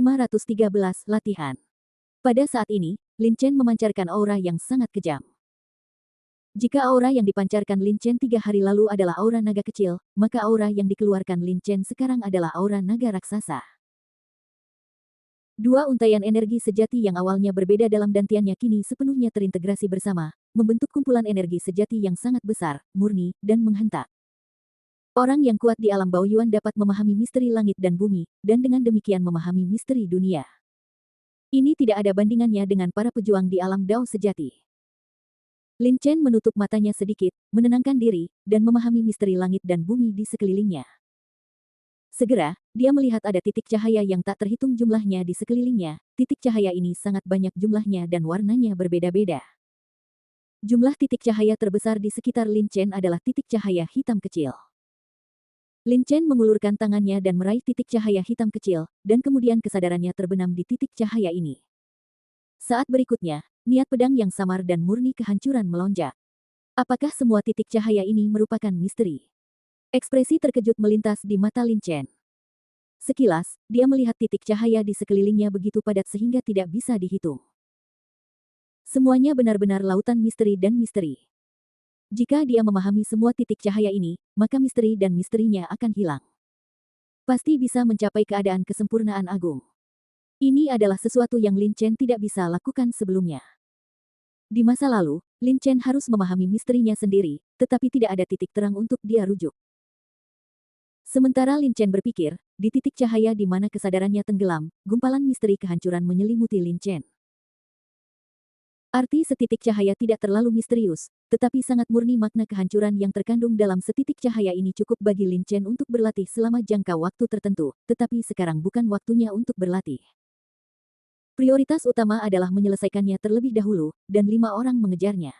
513 Latihan. Pada saat ini, Lin Chen memancarkan aura yang sangat kejam. Jika aura yang dipancarkan Lin Chen 3 hari lalu adalah aura naga kecil, maka aura yang dikeluarkan Lin Chen sekarang adalah aura naga raksasa. Dua untaian energi sejati yang awalnya berbeda dalam dantiannya kini sepenuhnya terintegrasi bersama, membentuk kumpulan energi sejati yang sangat besar, murni, dan menghentak. Orang yang kuat di alam Baoyuan dapat memahami misteri langit dan bumi, dan dengan demikian memahami misteri dunia. Ini tidak ada bandingannya dengan para pejuang di alam Dao sejati. Lin Chen menutup matanya sedikit, menenangkan diri, dan memahami misteri langit dan bumi di sekelilingnya. Segera, dia melihat ada titik cahaya yang tak terhitung jumlahnya di sekelilingnya. Titik cahaya ini sangat banyak jumlahnya dan warnanya berbeda-beda. Jumlah titik cahaya terbesar di sekitar Lin Chen adalah titik cahaya hitam kecil. Lin Chen mengulurkan tangannya dan meraih titik cahaya hitam kecil, dan kemudian kesadarannya terbenam di titik cahaya ini. Saat berikutnya, niat pedang yang samar dan murni kehancuran melonjak. Apakah semua titik cahaya ini merupakan misteri? Ekspresi terkejut melintas di mata Lin Chen. Sekilas, dia melihat titik cahaya di sekelilingnya begitu padat sehingga tidak bisa dihitung. Semuanya benar-benar lautan misteri dan misteri. Jika dia memahami semua titik cahaya ini, maka misteri dan misterinya akan hilang. Pasti bisa mencapai keadaan kesempurnaan agung. Ini adalah sesuatu yang Lin Chen tidak bisa lakukan sebelumnya. Di masa lalu, Lin Chen harus memahami misterinya sendiri, tetapi tidak ada titik terang untuk dia rujuk. Sementara Lin Chen berpikir, di titik cahaya di mana kesadarannya tenggelam, gumpalan misteri kehancuran menyelimuti Lin Chen. Arti setitik cahaya tidak terlalu misterius, tetapi sangat murni makna kehancuran yang terkandung dalam setitik cahaya ini cukup bagi Lin Chen untuk berlatih selama jangka waktu tertentu, tetapi sekarang bukan waktunya untuk berlatih. Prioritas utama adalah menyelesaikannya terlebih dahulu, dan 5 orang mengejarnya.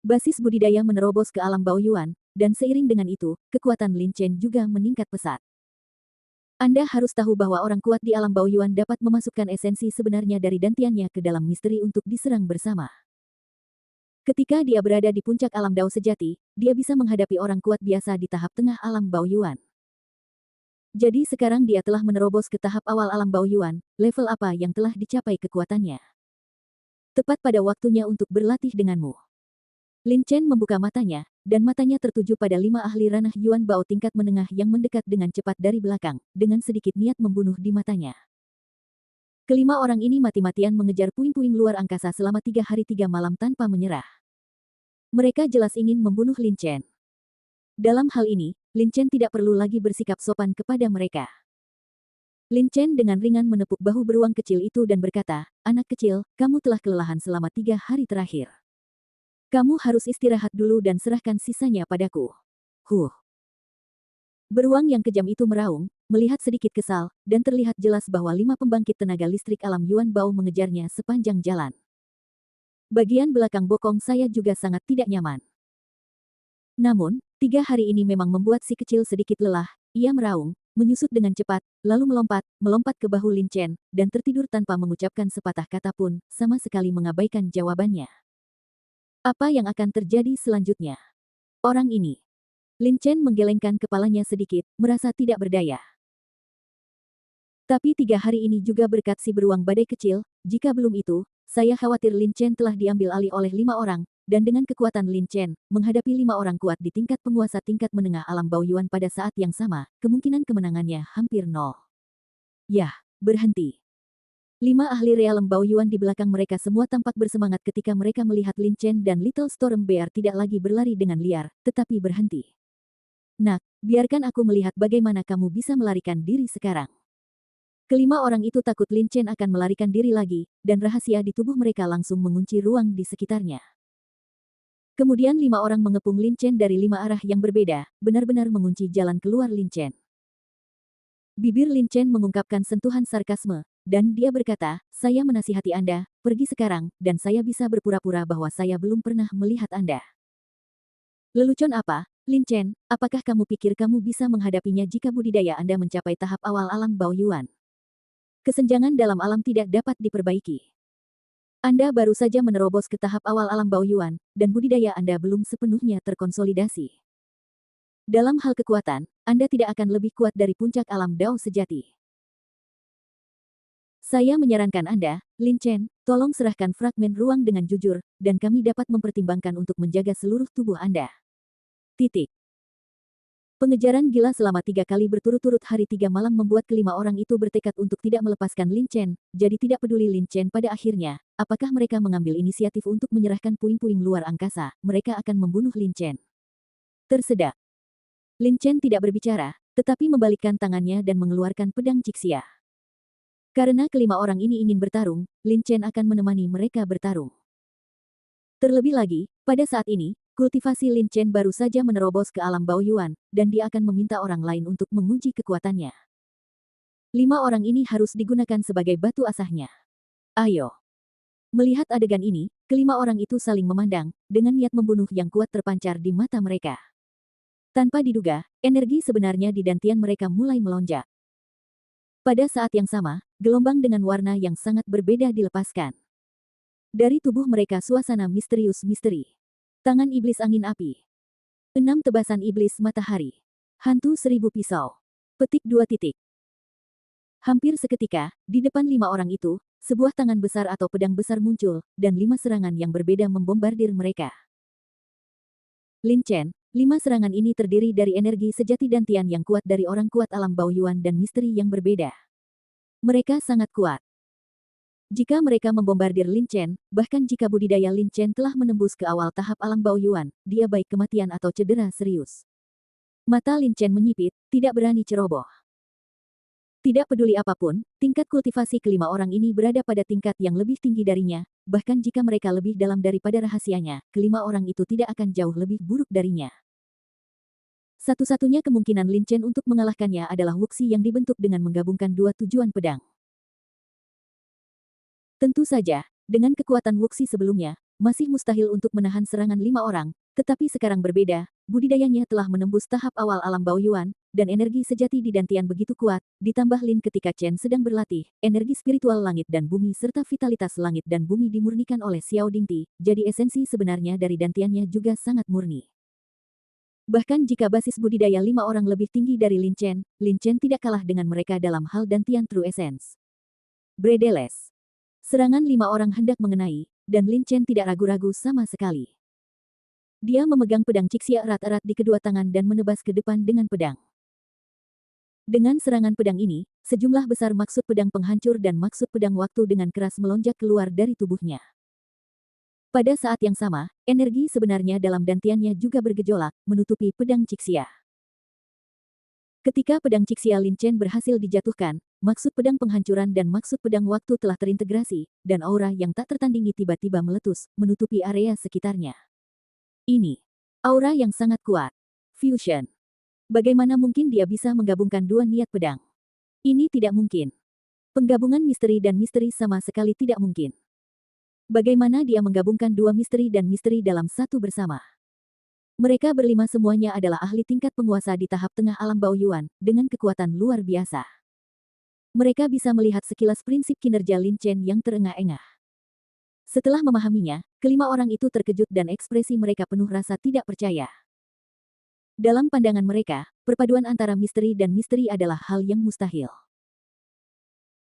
Basis budidaya menerobos ke alam Baoyuan, dan seiring dengan itu, kekuatan Lin Chen juga meningkat pesat. Anda harus tahu bahwa orang kuat di alam Baoyuan dapat memasukkan esensi sebenarnya dari dantiannya ke dalam misteri untuk diserang bersama. Ketika dia berada di puncak alam Dao sejati, dia bisa menghadapi orang kuat biasa di tahap tengah alam Baoyuan. Jadi sekarang dia telah menerobos ke tahap awal alam Baoyuan, level apa yang telah dicapai kekuatannya. Tepat pada waktunya untuk berlatih denganmu. Lin Chen membuka matanya, dan matanya tertuju pada 5 ahli ranah Yuan Bao tingkat menengah yang mendekat dengan cepat dari belakang, dengan sedikit niat membunuh di matanya. Kelima orang ini mati-matian mengejar puing-puing luar angkasa selama 3 hari 3 malam tanpa menyerah. Mereka jelas ingin membunuh Lin Chen. Dalam hal ini, Lin Chen tidak perlu lagi bersikap sopan kepada mereka. Lin Chen dengan ringan menepuk bahu beruang kecil itu dan berkata, "Anak kecil, kamu telah kelelahan selama 3 hari terakhir. Kamu harus istirahat dulu dan serahkan sisanya padaku." Beruang yang kejam itu meraung, melihat sedikit kesal, dan terlihat jelas bahwa 5 pembangkit tenaga listrik alam Yuan Bao mengejarnya sepanjang jalan. Bagian belakang bokong saya juga sangat tidak nyaman. Namun, 3 hari ini memang membuat si kecil sedikit lelah. Ia meraung, menyusut dengan cepat, lalu melompat ke bahu Lin Chen, dan tertidur tanpa mengucapkan sepatah kata pun, sama sekali mengabaikan jawabannya. Apa yang akan terjadi selanjutnya? Orang ini. Lin Chen menggelengkan kepalanya sedikit, merasa tidak berdaya. Tapi 3 hari ini juga berkat si beruang badai kecil, jika belum itu, saya khawatir Lin Chen telah diambil alih oleh 5 orang, dan dengan kekuatan Lin Chen, menghadapi 5 orang kuat di tingkat penguasa tingkat menengah alam Baoyuan pada saat yang sama, kemungkinan kemenangannya hampir nol. Yah, berhenti. 5 ahli realem Baoyuan di belakang mereka semua tampak bersemangat ketika mereka melihat Lin Chen dan Little Storm Bear tidak lagi berlari dengan liar, tetapi berhenti. "Nak, biarkan aku melihat bagaimana kamu bisa melarikan diri sekarang." Kelima orang itu takut Lin Chen akan melarikan diri lagi, dan rahasia di tubuh mereka langsung mengunci ruang di sekitarnya. Kemudian 5 orang mengepung Lin Chen dari 5 arah yang berbeda, benar-benar mengunci jalan keluar Lin Chen. Bibir Lin Chen mengungkapkan sentuhan sarkasme, dan dia berkata, "Saya menasihati Anda, pergi sekarang, dan saya bisa berpura-pura bahwa saya belum pernah melihat Anda." Lelucon apa, Lin Chen, apakah kamu pikir kamu bisa menghadapinya jika budidaya Anda mencapai tahap awal alam Baoyuan? Kesenjangan dalam alam tidak dapat diperbaiki. Anda baru saja menerobos ke tahap awal alam Baoyuan, dan budidaya Anda belum sepenuhnya terkonsolidasi. Dalam hal kekuatan, Anda tidak akan lebih kuat dari puncak alam Dao sejati. Saya menyarankan Anda, Lin Chen, tolong serahkan fragmen ruang dengan jujur, dan kami dapat mempertimbangkan untuk menjaga seluruh tubuh Anda. Titik. Pengejaran gila selama 3 kali berturut-turut hari 3 malam membuat kelima orang itu bertekad untuk tidak melepaskan Lin Chen, jadi tidak peduli Lin Chen pada akhirnya, apakah mereka mengambil inisiatif untuk menyerahkan puing-puing luar angkasa, mereka akan membunuh Lin Chen. Tersedak. Lin Chen tidak berbicara, tetapi membalikkan tangannya dan mengeluarkan pedang Cixia. Karena kelima orang ini ingin bertarung, Lin Chen akan menemani mereka bertarung. Terlebih lagi, pada saat ini, kultivasi Lin Chen baru saja menerobos ke alam Baoyuan, dan dia akan meminta orang lain untuk menguji kekuatannya. 5 orang ini harus digunakan sebagai batu asahnya. Ayo. Melihat adegan ini, kelima orang itu saling memandang, dengan niat membunuh yang kuat terpancar di mata mereka. Tanpa diduga, energi sebenarnya di dantian mereka mulai melonjak. Pada saat yang sama, gelombang dengan warna yang sangat berbeda dilepaskan. Dari tubuh mereka suasana misterius misteri. Tangan iblis angin api. 6 tebasan iblis matahari. Hantu 1000 pisau. Petik 2 titik. Hampir seketika, di depan 5 orang itu, sebuah tangan besar atau pedang besar muncul, dan 5 serangan yang berbeda membombardir mereka. Lin Chen, 5 serangan ini terdiri dari energi sejati dantian yang kuat dari orang kuat alam Baoyuan dan misteri yang berbeda. Mereka sangat kuat. Jika mereka membombardir Lin Chen, bahkan jika budidaya Lin Chen telah menembus ke awal tahap alam Baoyuan, dia baik kematian atau cedera serius. Mata Lin Chen menyipit, tidak berani ceroboh. Tidak peduli apapun, tingkat kultivasi kelima orang ini berada pada tingkat yang lebih tinggi darinya, bahkan jika mereka lebih dalam daripada rahasianya, kelima orang itu tidak akan jauh lebih buruk darinya. Satu-satunya kemungkinan Lin Chen untuk mengalahkannya adalah Wuxi yang dibentuk dengan menggabungkan 2 tujuan pedang. Tentu saja, dengan kekuatan Wuxi sebelumnya, masih mustahil untuk menahan serangan 5 orang, tetapi sekarang berbeda, budidayanya telah menembus tahap awal alam Baoyuan, dan energi sejati di dantian begitu kuat, ditambah Lin ketika Chen sedang berlatih, energi spiritual langit dan bumi serta vitalitas langit dan bumi dimurnikan oleh Xiao Dingti, jadi esensi sebenarnya dari dantiannya juga sangat murni. Bahkan jika basis budidaya 5 orang lebih tinggi dari Lin Chen tidak kalah dengan mereka dalam hal dantian True Essence. Bredeles. Serangan 5 orang hendak mengenai, dan Lin Chen tidak ragu-ragu sama sekali. Dia memegang pedang Cixia erat-erat di kedua tangan dan menebas ke depan dengan pedang. Dengan serangan pedang ini, sejumlah besar maksud pedang penghancur dan maksud pedang waktu dengan keras melonjak keluar dari tubuhnya. Pada saat yang sama, energi sebenarnya dalam dantiannya juga bergejolak, menutupi pedang Cixia. Ketika pedang Cixia Lin Chen berhasil dijatuhkan, maksud pedang penghancuran dan maksud pedang waktu telah terintegrasi, dan aura yang tak tertandingi tiba-tiba meletus, menutupi area sekitarnya. Ini aura yang sangat kuat. Fusion. Bagaimana mungkin dia bisa menggabungkan 2 niat pedang? Ini tidak mungkin. Penggabungan misteri dan misteri sama sekali tidak mungkin. Bagaimana dia menggabungkan 2 misteri dan misteri dalam satu bersama? Mereka berlima semuanya adalah ahli tingkat penguasa di tahap tengah alam Baoyuan, dengan kekuatan luar biasa. Mereka bisa melihat sekilas prinsip kinerja Lin Chen yang terengah-engah. Setelah memahaminya, kelima orang itu terkejut dan ekspresi mereka penuh rasa tidak percaya. Dalam pandangan mereka, perpaduan antara misteri dan misteri adalah hal yang mustahil.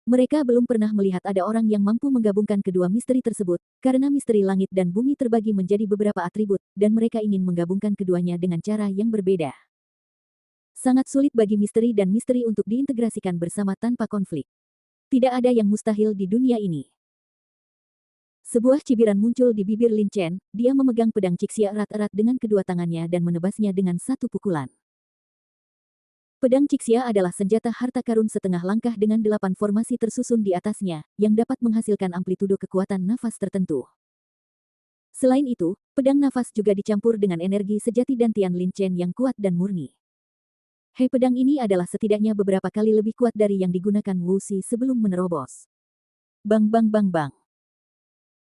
Mereka belum pernah melihat ada orang yang mampu menggabungkan kedua misteri tersebut, karena misteri langit dan bumi terbagi menjadi beberapa atribut, dan mereka ingin menggabungkan keduanya dengan cara yang berbeda. Sangat sulit bagi misteri dan misteri untuk diintegrasikan bersama tanpa konflik. Tidak ada yang mustahil di dunia ini. Sebuah cibiran muncul di bibir Lin Chen, dia memegang pedang Cixia erat-erat dengan kedua tangannya dan menebasnya dengan satu pukulan. Pedang Cixia adalah senjata harta karun setengah langkah dengan 8 formasi tersusun di atasnya, yang dapat menghasilkan amplitudo kekuatan nafas tertentu. Selain itu, pedang nafas juga dicampur dengan energi sejati dantian Lin Chen yang kuat dan murni. Pedang ini adalah setidaknya beberapa kali lebih kuat dari yang digunakan Wuxi sebelum menerobos. Bang bang bang bang.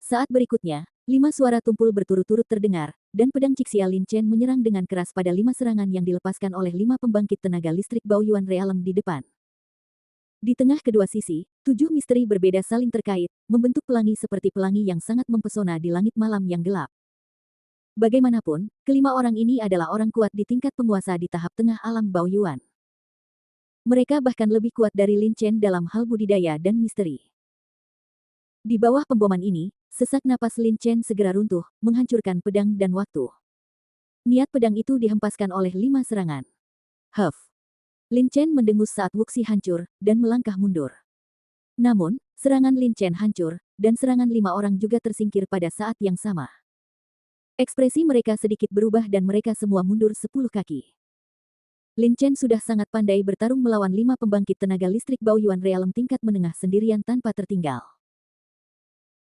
Saat berikutnya, 5 suara tumpul berturut-turut terdengar, dan pedang Cixia Lin Chen menyerang dengan keras pada 5 serangan yang dilepaskan oleh 5 pembangkit tenaga listrik Baoyuan Realm di depan. Di tengah kedua sisi, 7 misteri berbeda saling terkait, membentuk pelangi seperti pelangi yang sangat mempesona di langit malam yang gelap. Bagaimanapun, kelima orang ini adalah orang kuat di tingkat penguasa di tahap tengah alam Baoyuan. Mereka bahkan lebih kuat dari Lin Chen dalam hal budidaya dan misteri. Di bawah pemboman ini, sesak napas Lin Chen segera runtuh, menghancurkan pedang dan waktu. Niat pedang itu dihempaskan oleh 5 serangan. Huff. Lin Chen mendengus saat Wuxi hancur, dan melangkah mundur. Namun, serangan Lin Chen hancur, dan serangan 5 orang juga tersingkir pada saat yang sama. Ekspresi mereka sedikit berubah dan mereka semua mundur 10 kaki. Lin Chen sudah sangat pandai bertarung melawan 5 pembangkit tenaga listrik Baoyuan Realm tingkat menengah sendirian tanpa tertinggal.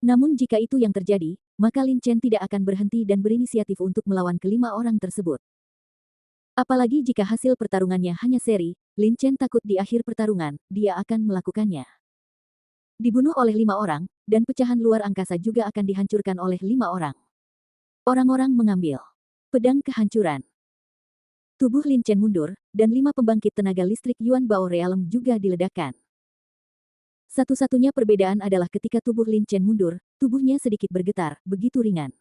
Namun jika itu yang terjadi, maka Lin Chen tidak akan berhenti dan berinisiatif untuk melawan kelima orang tersebut. Apalagi jika hasil pertarungannya hanya seri, Lin Chen takut di akhir pertarungan, dia akan melakukannya. Dibunuh oleh 5 orang, dan pecahan luar angkasa juga akan dihancurkan oleh 5 orang. Orang-orang mengambil pedang kehancuran. Tubuh Lin Chen mundur, dan 5 pembangkit tenaga listrik Yuan Bao Realm juga diledakkan. Satu-satunya perbedaan adalah ketika tubuh Lin Chen mundur, tubuhnya sedikit bergetar, begitu ringan.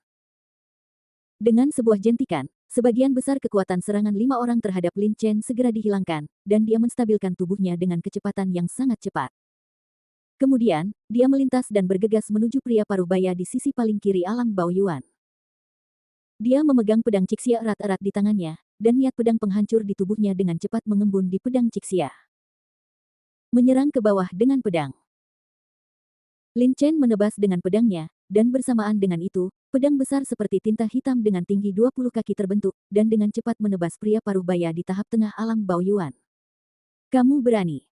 Dengan sebuah jentikan, sebagian besar kekuatan serangan 5 orang terhadap Lin Chen segera dihilangkan, dan dia menstabilkan tubuhnya dengan kecepatan yang sangat cepat. Kemudian, dia melintas dan bergegas menuju pria parubaya di sisi paling kiri alam Baoyuan. Dia memegang pedang Cixia erat-erat di tangannya, dan niat pedang penghancur di tubuhnya dengan cepat mengembun di pedang Cixia. Menyerang ke bawah dengan pedang. Lin Chen menebas dengan pedangnya, dan bersamaan dengan itu, pedang besar seperti tinta hitam dengan tinggi 20 kaki terbentuk, dan dengan cepat menebas pria parubaya di tahap tengah alam Baoyuan. Kamu berani.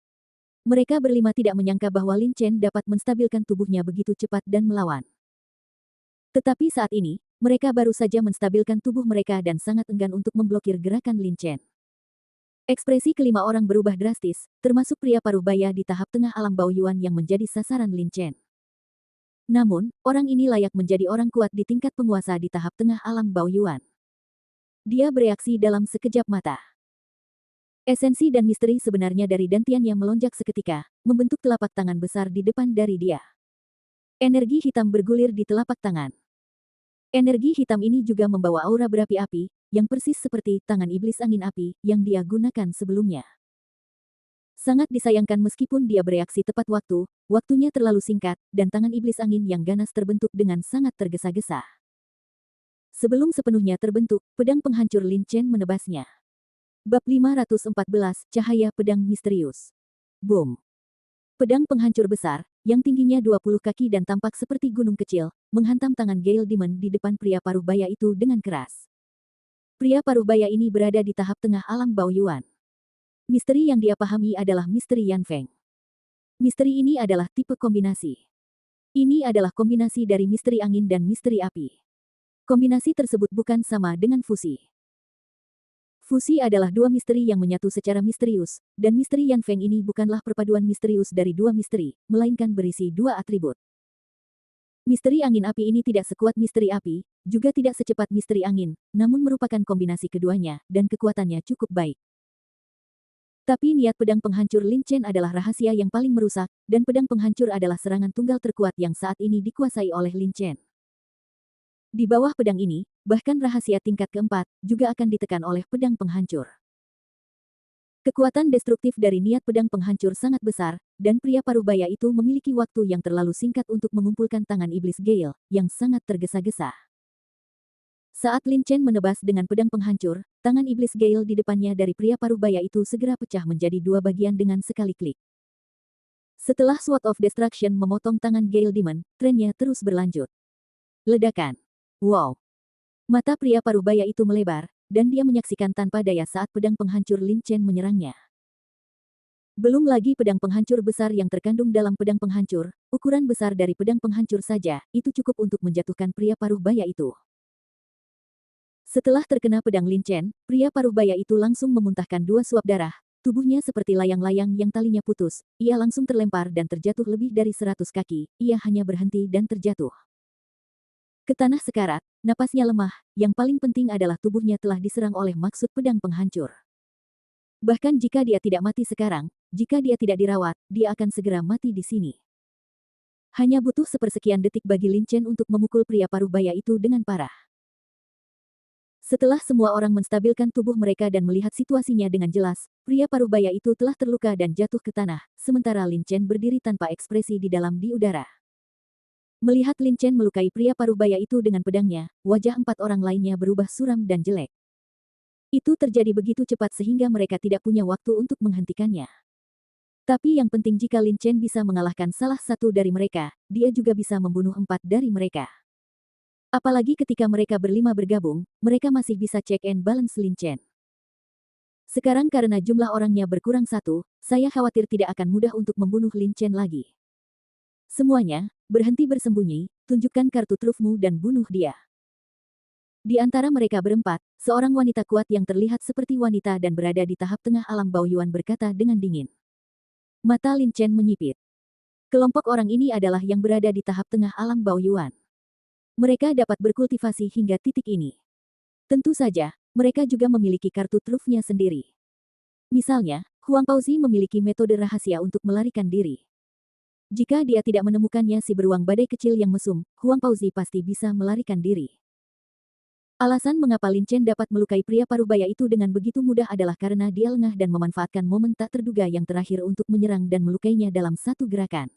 Mereka berlima tidak menyangka bahwa Lin Chen dapat menstabilkan tubuhnya begitu cepat dan melawan. Tetapi saat ini, mereka baru saja menstabilkan tubuh mereka dan sangat enggan untuk memblokir gerakan Lin Chen. Ekspresi kelima orang berubah drastis, termasuk pria parubaya di tahap tengah alam Baoyuan yang menjadi sasaran Lin Chen. Namun, orang ini layak menjadi orang kuat di tingkat penguasa di tahap tengah alam Baoyuan. Dia bereaksi dalam sekejap mata. Esensi dan misteri sebenarnya dari dantiannya melonjak seketika, membentuk telapak tangan besar di depan dari dia. Energi hitam bergulir di telapak tangan. Energi hitam ini juga membawa aura berapi-api, yang persis seperti tangan iblis angin api yang dia gunakan sebelumnya. Sangat disayangkan meskipun dia bereaksi tepat waktu, waktunya terlalu singkat, dan tangan iblis angin yang ganas terbentuk dengan sangat tergesa-gesa. Sebelum sepenuhnya terbentuk, pedang penghancur Lin Chen menebasnya. Bab 514, Cahaya Pedang Misterius. Boom! Pedang penghancur besar, yang tingginya 20 kaki dan tampak seperti gunung kecil, menghantam tangan Gale Demon di depan pria parubaya itu dengan keras. Pria parubaya ini berada di tahap tengah alam Baoyuan. Misteri yang dia pahami adalah misteri Yan Feng. Misteri ini adalah tipe kombinasi. Ini adalah kombinasi dari misteri angin dan misteri api. Kombinasi tersebut bukan sama dengan fusi. Fusi adalah dua misteri yang menyatu secara misterius, dan misteri Yan Feng ini bukanlah perpaduan misterius dari dua misteri, melainkan berisi dua atribut. Misteri angin api ini tidak sekuat misteri api, juga tidak secepat misteri angin, namun merupakan kombinasi keduanya, dan kekuatannya cukup baik. Tapi niat pedang penghancur Lin Chen adalah rahasia yang paling merusak, dan pedang penghancur adalah serangan tunggal terkuat yang saat ini dikuasai oleh Lin Chen. Di bawah pedang ini, bahkan rahasia tingkat keempat, juga akan ditekan oleh pedang penghancur. Kekuatan destruktif dari niat pedang penghancur sangat besar, dan pria parubaya itu memiliki waktu yang terlalu singkat untuk mengumpulkan tangan iblis Gale, yang sangat tergesa-gesa. Saat Lin Chen menebas dengan pedang penghancur, tangan iblis Gale di depannya dari pria parubaya itu segera pecah menjadi dua bagian dengan sekali klik. Setelah Sword of Destruction memotong tangan Gale Demon, trennya terus berlanjut. Ledakan. Wow! Mata pria parubaya itu melebar, dan dia menyaksikan tanpa daya saat pedang penghancur Lin Chen menyerangnya. Belum lagi pedang penghancur besar yang terkandung dalam pedang penghancur, ukuran besar dari pedang penghancur saja, itu cukup untuk menjatuhkan pria parubaya itu. Setelah terkena pedang Lin Chen, pria parubaya itu langsung memuntahkan dua suap darah, tubuhnya seperti layang-layang yang talinya putus, ia langsung terlempar dan terjatuh lebih dari 100 kaki, ia hanya berhenti dan terjatuh. Ke tanah sekarat, napasnya lemah, yang paling penting adalah tubuhnya telah diserang oleh maksud pedang penghancur. Bahkan jika dia tidak mati sekarang, jika dia tidak dirawat, dia akan segera mati di sini. Hanya butuh sepersekian detik bagi Lin Chen untuk memukul pria parubaya itu dengan parah. Setelah semua orang menstabilkan tubuh mereka dan melihat situasinya dengan jelas, pria parubaya itu telah terluka dan jatuh ke tanah, sementara Lin Chen berdiri tanpa ekspresi di udara. Melihat Lin Chen melukai pria paruh baya itu dengan pedangnya, wajah 4 orang lainnya berubah suram dan jelek. Itu terjadi begitu cepat sehingga mereka tidak punya waktu untuk menghentikannya. Tapi yang penting jika Lin Chen bisa mengalahkan salah satu dari mereka, dia juga bisa membunuh 4 dari mereka. Apalagi ketika mereka berlima bergabung, mereka masih bisa check and balance Lin Chen. Sekarang karena jumlah orangnya berkurang 1, saya khawatir tidak akan mudah untuk membunuh Lin Chen lagi. Semuanya, berhenti bersembunyi, tunjukkan kartu trufmu dan bunuh dia. Di antara mereka berempat, seorang wanita kuat yang terlihat seperti wanita dan berada di tahap tengah alam Baoyuan berkata dengan dingin. Mata Lin Chen menyipit. Kelompok orang ini adalah yang berada di tahap tengah alam Baoyuan. Mereka dapat berkultivasi hingga titik ini. Tentu saja, mereka juga memiliki kartu trufnya sendiri. Misalnya, Huang Paozi memiliki metode rahasia untuk melarikan diri. Jika dia tidak menemukannya si beruang badai kecil yang mesum, Huang Paozi pasti bisa melarikan diri. Alasan mengapa Lin Chen dapat melukai pria paruh baya itu dengan begitu mudah adalah karena dia lengah dan memanfaatkan momen tak terduga yang terakhir untuk menyerang dan melukainya dalam satu gerakan.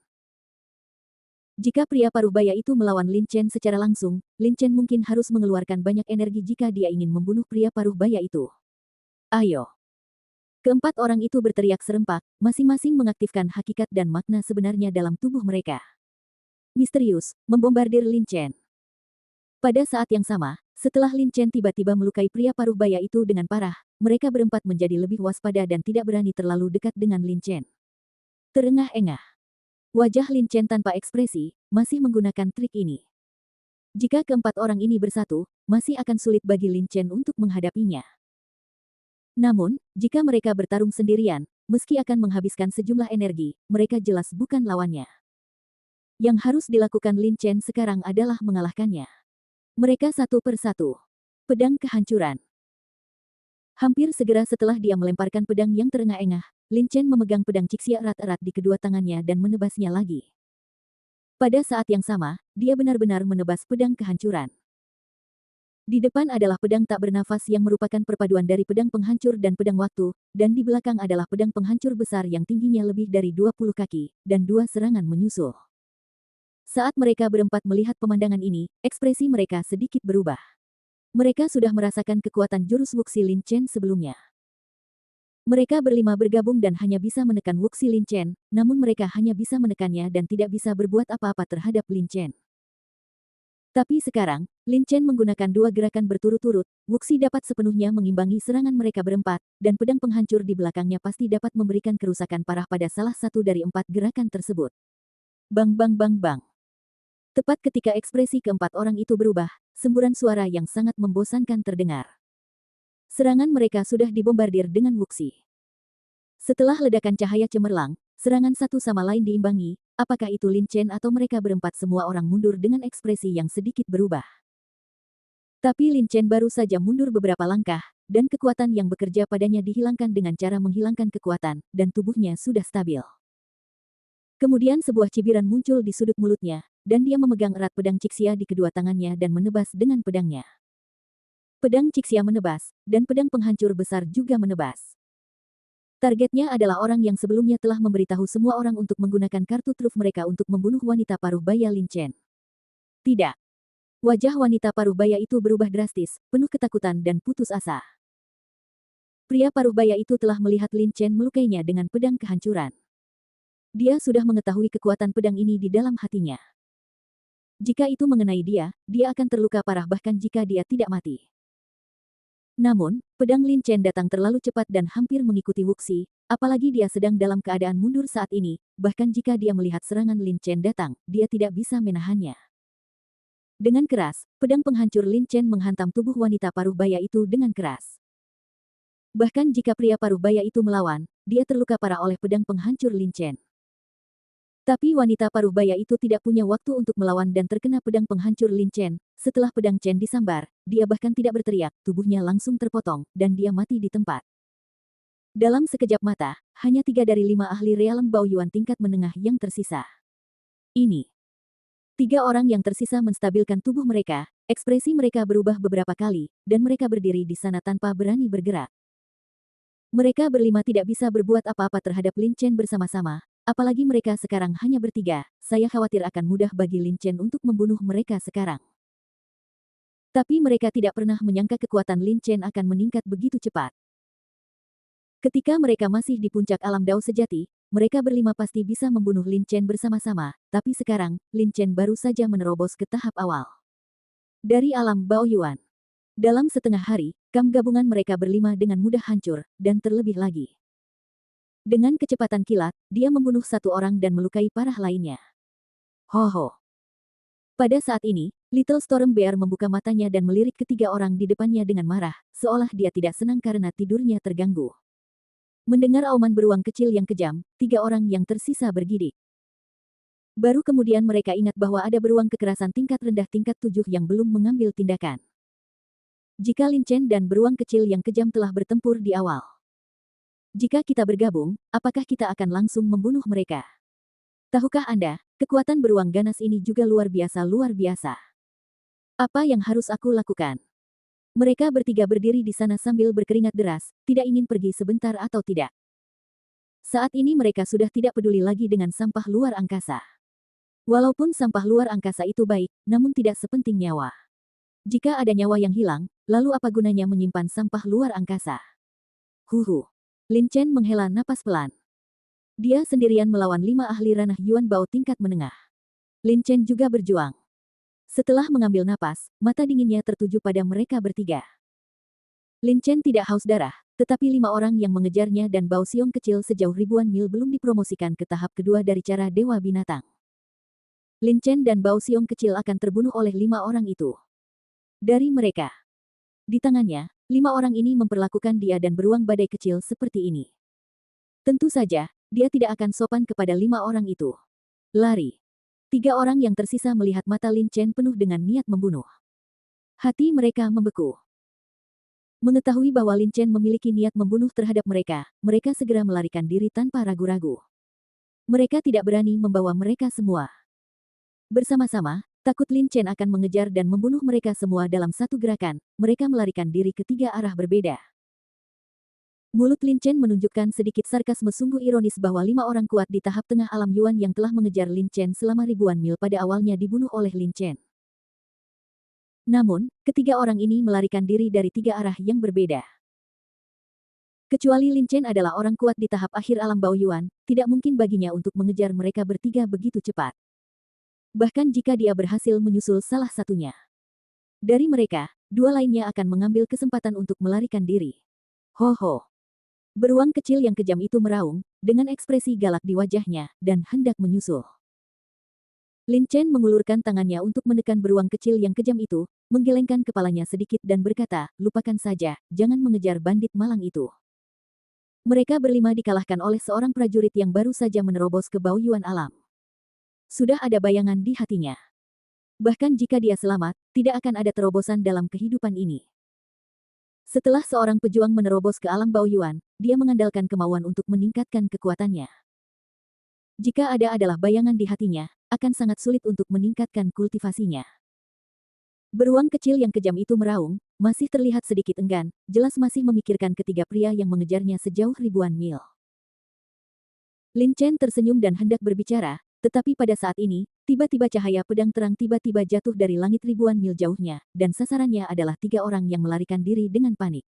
Jika pria paruh baya itu melawan Lin Chen secara langsung, Lin Chen mungkin harus mengeluarkan banyak energi jika dia ingin membunuh pria paruh baya itu. Ayo! Keempat orang itu berteriak serempak, masing-masing mengaktifkan hakikat dan makna sebenarnya dalam tubuh mereka. Misterius, membombardir Lin Chen. Pada saat yang sama, setelah Lin Chen tiba-tiba melukai pria paruh baya itu dengan parah, mereka berempat menjadi lebih waspada dan tidak berani terlalu dekat dengan Lin Chen. Terengah-engah. Wajah Lin Chen tanpa ekspresi, masih menggunakan trik ini. Jika keempat orang ini bersatu, masih akan sulit bagi Lin Chen untuk menghadapinya. Namun, jika mereka bertarung sendirian, meski akan menghabiskan sejumlah energi, mereka jelas bukan lawannya. Yang harus dilakukan Lin Chen sekarang adalah mengalahkannya. Mereka satu persatu. Pedang kehancuran. Hampir segera setelah dia melemparkan pedang yang terengah-engah, Lin Chen memegang pedang Cixia erat-erat di kedua tangannya dan menebasnya lagi. Pada saat yang sama, dia benar-benar menebas pedang kehancuran. Di depan adalah pedang tak bernafas yang merupakan perpaduan dari pedang penghancur dan pedang waktu, dan di belakang adalah pedang penghancur besar yang tingginya lebih dari 20 kaki, dan 2 serangan menyusul. Saat mereka berempat melihat pemandangan ini, ekspresi mereka sedikit berubah. Mereka sudah merasakan kekuatan jurus Wuxi Lin Chen sebelumnya. Mereka berlima bergabung dan hanya bisa menekan Wuxi Lin Chen, namun mereka hanya bisa menekannya dan tidak bisa berbuat apa-apa terhadap Lin Chen. Tapi sekarang, Lin Chen menggunakan 2 gerakan berturut-turut, Wuxi dapat sepenuhnya mengimbangi serangan mereka berempat, dan pedang penghancur di belakangnya pasti dapat memberikan kerusakan parah pada salah satu dari 4 gerakan tersebut. Bang bang bang bang. Tepat ketika ekspresi keempat orang itu berubah, semburan suara yang sangat membosankan terdengar. Serangan mereka sudah dibombardir dengan Wuxi. Setelah ledakan cahaya cemerlang, serangan satu sama lain diimbangi, apakah itu Lin Chen atau mereka berempat semua orang mundur dengan ekspresi yang sedikit berubah. Tapi Lin Chen baru saja mundur beberapa langkah, dan kekuatan yang bekerja padanya dihilangkan dengan cara menghilangkan kekuatan, dan tubuhnya sudah stabil. Kemudian sebuah cibiran muncul di sudut mulutnya, dan dia memegang erat pedang Cixia di kedua tangannya dan menebas dengan pedangnya. Pedang Cixia menebas, dan pedang penghancur besar juga menebas. Targetnya adalah orang yang sebelumnya telah memberitahu semua orang untuk menggunakan kartu truf mereka untuk membunuh wanita paruh baya Lin Chen. Tidak. Wajah wanita paruh baya itu berubah drastis, penuh ketakutan dan putus asa. Pria paruh baya itu telah melihat Lin Chen melukainya dengan pedang kehancuran. Dia sudah mengetahui kekuatan pedang ini di dalam hatinya. Jika itu mengenai dia akan terluka parah bahkan jika dia tidak mati. Namun, pedang Lin Chen datang terlalu cepat dan hampir mengikuti Wuxi, apalagi dia sedang dalam keadaan mundur saat ini, bahkan jika dia melihat serangan Lin Chen datang, dia tidak bisa menahannya. Dengan keras, pedang penghancur Lin Chen menghantam tubuh wanita paruh baya itu dengan keras. Bahkan jika pria paruh baya itu melawan, dia terluka parah oleh pedang penghancur Lin Chen. Tapi wanita paruh baya itu tidak punya waktu untuk melawan dan terkena pedang penghancur Lin Chen. Setelah pedang Chen disambar, dia bahkan tidak berteriak, tubuhnya langsung terpotong, dan dia mati di tempat. Dalam sekejap mata, hanya 3 dari 5 ahli realem Baoyuan tingkat menengah yang tersisa. Ini. 3 orang yang tersisa menstabilkan tubuh mereka, ekspresi mereka berubah beberapa kali, dan mereka berdiri di sana tanpa berani bergerak. Mereka berlima tidak bisa berbuat apa-apa terhadap Lin Chen bersama-sama, apalagi mereka sekarang hanya bertiga, saya khawatir akan mudah bagi Lin Chen untuk membunuh mereka sekarang. Tapi mereka tidak pernah menyangka kekuatan Lin Chen akan meningkat begitu cepat. Ketika mereka masih di puncak alam Dao sejati, mereka berlima pasti bisa membunuh Lin Chen bersama-sama, tapi sekarang, Lin Chen baru saja menerobos ke tahap awal. Dari alam Baoyuan. Dalam setengah hari, kamp gabungan mereka berlima dengan mudah hancur, dan terlebih lagi. Dengan kecepatan kilat, dia membunuh satu orang dan melukai parah lainnya. Ho. Pada saat ini, Little Storm Bear membuka matanya dan melirik ketiga orang di depannya dengan marah, seolah dia tidak senang karena tidurnya terganggu. Mendengar auman beruang kecil yang kejam, tiga orang yang tersisa bergidik. Baru kemudian mereka ingat bahwa ada beruang kekerasan tingkat rendah tingkat 7 yang belum mengambil tindakan. Jika Lin Chen dan beruang kecil yang kejam telah bertempur di awal. Jika kita bergabung, apakah kita akan langsung membunuh mereka? Tahukah Anda, kekuatan beruang ganas ini juga luar biasa. Apa yang harus aku lakukan? Mereka bertiga berdiri di sana sambil berkeringat deras, tidak ingin pergi sebentar atau tidak. Saat ini mereka sudah tidak peduli lagi dengan sampah luar angkasa. Walaupun sampah luar angkasa itu baik, namun tidak sepenting nyawa. Jika ada nyawa yang hilang, lalu apa gunanya menyimpan sampah luar angkasa? Lin Chen menghela napas pelan. Dia sendirian melawan 5 ahli ranah Yuan Bao tingkat menengah. Lin Chen juga berjuang. Setelah mengambil napas, mata dinginnya tertuju pada mereka bertiga. Lin Chen tidak haus darah, tetapi 5 orang yang mengejarnya dan Bao Xiong kecil sejauh ribuan mil belum dipromosikan ke tahap kedua dari cara Dewa Binatang. Lin Chen dan Bao Xiong kecil akan terbunuh oleh 5 orang itu. Dari mereka. Di tangannya, 5 orang ini memperlakukan dia dan beruang badai kecil seperti ini. Tentu saja, dia tidak akan sopan kepada 5 orang itu. Lari. 3 orang yang tersisa melihat mata Lin Chen penuh dengan niat membunuh. Hati mereka membeku. Mengetahui bahwa Lin Chen memiliki niat membunuh terhadap mereka, mereka segera melarikan diri tanpa ragu-ragu. Mereka tidak berani membawa mereka semua. Bersama-sama, takut Lin Chen akan mengejar dan membunuh mereka semua dalam satu gerakan, mereka melarikan diri ke 3 arah berbeda. Mulut Lin Chen menunjukkan sedikit sarkasme sungguh ironis bahwa 5 orang kuat di tahap tengah alam Yuan yang telah mengejar Lin Chen selama ribuan mil pada awalnya dibunuh oleh Lin Chen. Namun, ketiga orang ini melarikan diri dari 3 arah yang berbeda. Kecuali Lin Chen adalah orang kuat di tahap akhir alam Baoyuan, tidak mungkin baginya untuk mengejar mereka bertiga begitu cepat. Bahkan jika dia berhasil menyusul salah satunya. Dari mereka, 2 lainnya akan mengambil kesempatan untuk melarikan diri. Ho. Beruang kecil yang kejam itu meraung, dengan ekspresi galak di wajahnya, dan hendak menyusul. Lin Chen mengulurkan tangannya untuk menekan beruang kecil yang kejam itu, menggelengkan kepalanya sedikit dan berkata, lupakan saja, jangan mengejar bandit malang itu. Mereka berlima dikalahkan oleh seorang prajurit yang baru saja menerobos ke Baoyuan alam. Sudah ada bayangan di hatinya. Bahkan jika dia selamat, tidak akan ada terobosan dalam kehidupan ini. Setelah seorang pejuang menerobos ke alam Baoyuan, dia mengandalkan kemauan untuk meningkatkan kekuatannya. Jika ada adalah bayangan di hatinya, akan sangat sulit untuk meningkatkan kultivasinya. Beruang kecil yang kejam itu meraung, masih terlihat sedikit enggan, jelas masih memikirkan ketiga pria yang mengejarnya sejauh ribuan mil. Lin Chen tersenyum dan hendak berbicara, tetapi pada saat ini, tiba-tiba cahaya pedang terang tiba-tiba jatuh dari langit ribuan mil jauhnya, dan sasarannya adalah 3 orang yang melarikan diri dengan panik.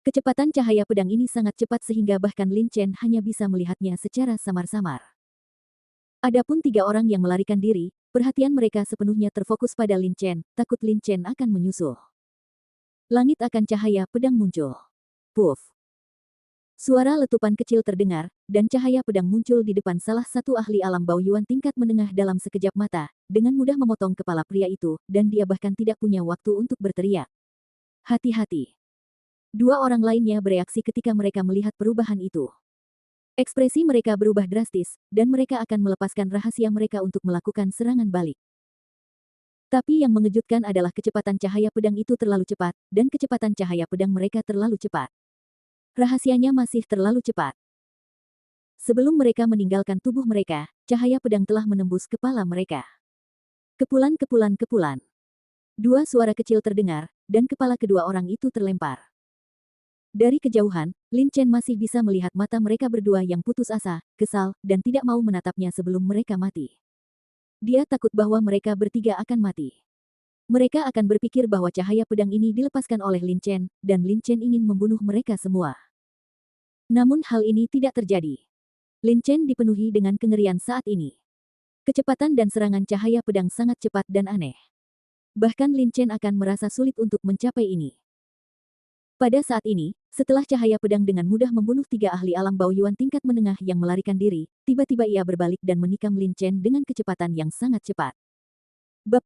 Kecepatan cahaya pedang ini sangat cepat sehingga bahkan Lin Chen hanya bisa melihatnya secara samar-samar. Adapun 3 orang yang melarikan diri, perhatian mereka sepenuhnya terfokus pada Lin Chen, takut Lin Chen akan menyusul. Langit akan cahaya pedang muncul. Puff. Suara letupan kecil terdengar, dan cahaya pedang muncul di depan salah satu ahli alam Baoyuan tingkat menengah dalam sekejap mata, dengan mudah memotong kepala pria itu, dan dia bahkan tidak punya waktu untuk berteriak. Hati-hati. 2 orang lainnya bereaksi ketika mereka melihat perubahan itu. Ekspresi mereka berubah drastis, dan mereka akan melepaskan rahasia mereka untuk melakukan serangan balik. Tapi yang mengejutkan adalah kecepatan cahaya pedang itu terlalu cepat, dan kecepatan cahaya pedang mereka terlalu cepat. Rahasianya masih terlalu cepat. Sebelum mereka meninggalkan tubuh mereka, cahaya pedang telah menembus kepala mereka. Kepulan. 2 suara kecil terdengar, dan kepala kedua orang itu terlempar. Dari kejauhan, Lin Chen masih bisa melihat mata mereka berdua yang putus asa, kesal, dan tidak mau menatapnya sebelum mereka mati. Dia takut bahwa mereka bertiga akan mati. Mereka akan berpikir bahwa cahaya pedang ini dilepaskan oleh Lin Chen, dan Lin Chen ingin membunuh mereka semua. Namun hal ini tidak terjadi. Lin Chen dipenuhi dengan kengerian saat ini. Kecepatan dan serangan cahaya pedang sangat cepat dan aneh. Bahkan Lin Chen akan merasa sulit untuk mencapai ini. Pada saat ini, setelah cahaya pedang dengan mudah membunuh 3 ahli alam Baoyuan tingkat menengah yang melarikan diri, tiba-tiba ia berbalik dan menikam Lin Chen dengan kecepatan yang sangat cepat.